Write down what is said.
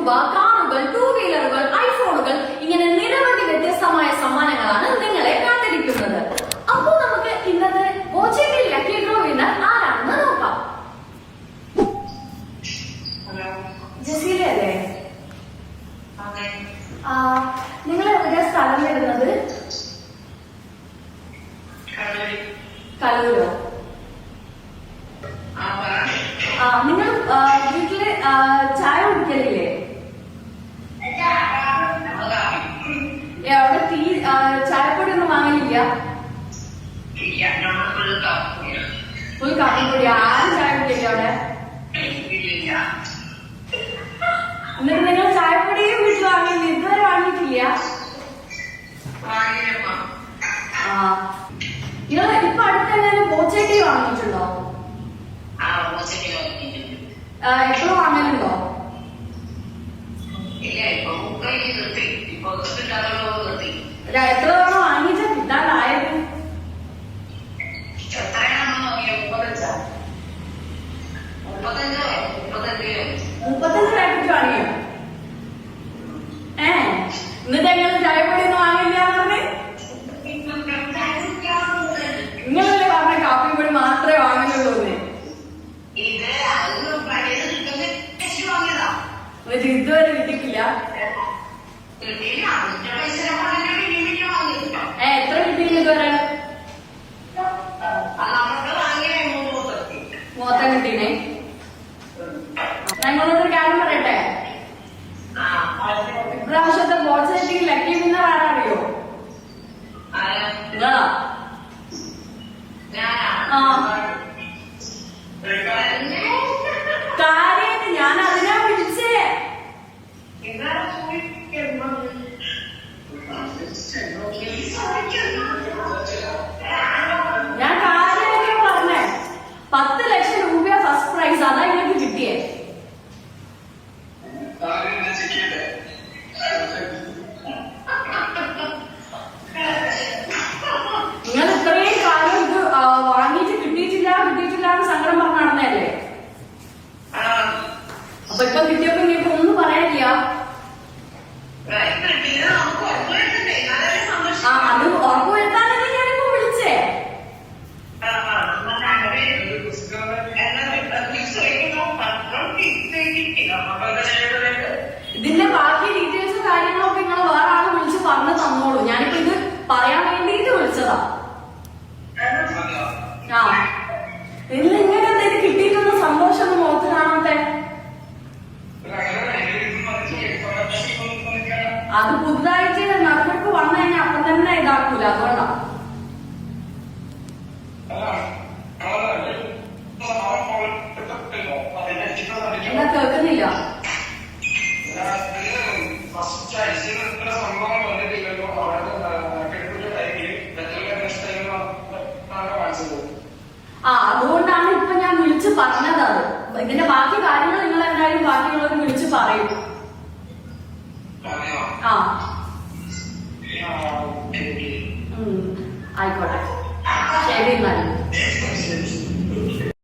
രൂപ, കാറുകൾ, ടൂ വീലറുകൾ, ഐഫോണുകൾ, ഇങ്ങനെ നിരവധി വ്യത്യസ്തമായ സമ്മാനങ്ങളാണ് നിങ്ങളെ കാത്തിരിക്കുന്നത്. അപ്പോൾ നമുക്ക് ഇന്നത്തെ ബോച്ചേരി ലക്കി ഡ്രോ വിന്നർ ആരാണെന്ന് നോക്കാം. ജസീല അല്ലേ? നിങ്ങൾ എവിടെ സ്ഥലം വരുന്നത്? കലൂരോ? നിങ്ങൾ വീട്ടില് ചായ കുടിക്കലില്ലേ? അവിടെ ചായപ്പൊടി ഒന്നും വാങ്ങലില്ല? ഫുൾ കാപ്പിപ്പൊടി. ആരും ചായ കുടിക്കില്ല അവിടെ? എന്നിട്ട് നിങ്ങൾ ചായപ്പൊടിയും വീട്ടിൽ വാങ്ങിയില്ല? ഇതുവരെ വാങ്ങിയിട്ടില്ല? നിങ്ങൾ ഇപ്പൊ അടുത്ത് ബോച്ചേട്ടി വാങ്ങിയിട്ടുണ്ടോ? എപ്പോഴും വാങ്ങലുണ്ടോ? എത്ര തവണ വാങ്ങിച്ച കിട്ടാണ്ടായത്? 35 പാക്കറ്റ് വാങ്ങിയോ? എന്നിട്ട് എങ്ങനെ ചായപ്പൊടി ഒന്നും വാങ്ങില്ല പറഞ്ഞ്? നിങ്ങളല്ലേ പറഞ്ഞ കാപ്പിപ്പൊടി മാത്രമേ വാങ്ങലുള്ളൂ? എന്നിട്ട് ഇതുവരെ കിട്ടിയിട്ടില്ല? എത്ര കിട്ടിയില്ല ഇതുവരെ? മൊത്തം കിട്ടീനെ. ഞങ്ങളോടൊരു കാര്യം പറയട്ടെ. ഇപ്രാവശ്യത്തെ ബോച്ചേരി ലക്കി വിന്നർ ആരാറിയോ? നിങ്ങളാ? കാര്യായിട്ട് ഞാൻ അതിനാ വിളിച്ചേ. ഞാൻ കാര്യമായിട്ട് പറഞ്ഞേ 10 ലക്ഷം രൂപ ഫസ്റ്റ് പ്രൈസ്. അതാ എനിക്ക് കിട്ടിയേ. നിങ്ങൾ ഇത്രയും കാലം ഇത് വാങ്ങിയിട്ട് കിട്ടിയിട്ടില്ല എന്ന് സങ്കടം പറഞ്ഞ് നടന്നല്ലേ? അപ്പൊ ഇപ്പൊ കിട്ടിയപ്പോ ഇനിയിപ്പോ ഒന്നും പറയാനില്ല. അത് ഉറപ്പുവരുത്താനല്ലേ ഞാനിപ്പോ വിളിച്ചേ. ഇതിന്റെ ബാക്കി ഡീറ്റെയിൽസും കാര്യങ്ങളൊക്കെ നിങ്ങൾ വേറെ ആള് വിളിച്ച് പറഞ്ഞു തന്നോളൂ. ഞാനിപ്പോ ഇത് പറയാൻ വേണ്ടിയിട്ട് വിളിച്ചതാ. ഇതിൽ ഇങ്ങനെ എന്തെങ്കിലും കിട്ടിയിട്ടുള്ള സന്തോഷം മുഖത്ത് കാണാത്തെ? അത് പുതുതായിട്ട് നറുക്കെടുപ്പ് വന്നു കഴിഞ്ഞാൽ അപ്പം തന്നെ ഇതാക്കൂല. അതുകൊണ്ടാ. എന്താ കേൾക്കുന്നില്ല? അതുകൊണ്ടാണ് ഇപ്പൊ ഞാൻ വിളിച്ച് പറഞ്ഞത്. അത് ഇതിന്റെ ബാക്കി കാര്യങ്ങൾ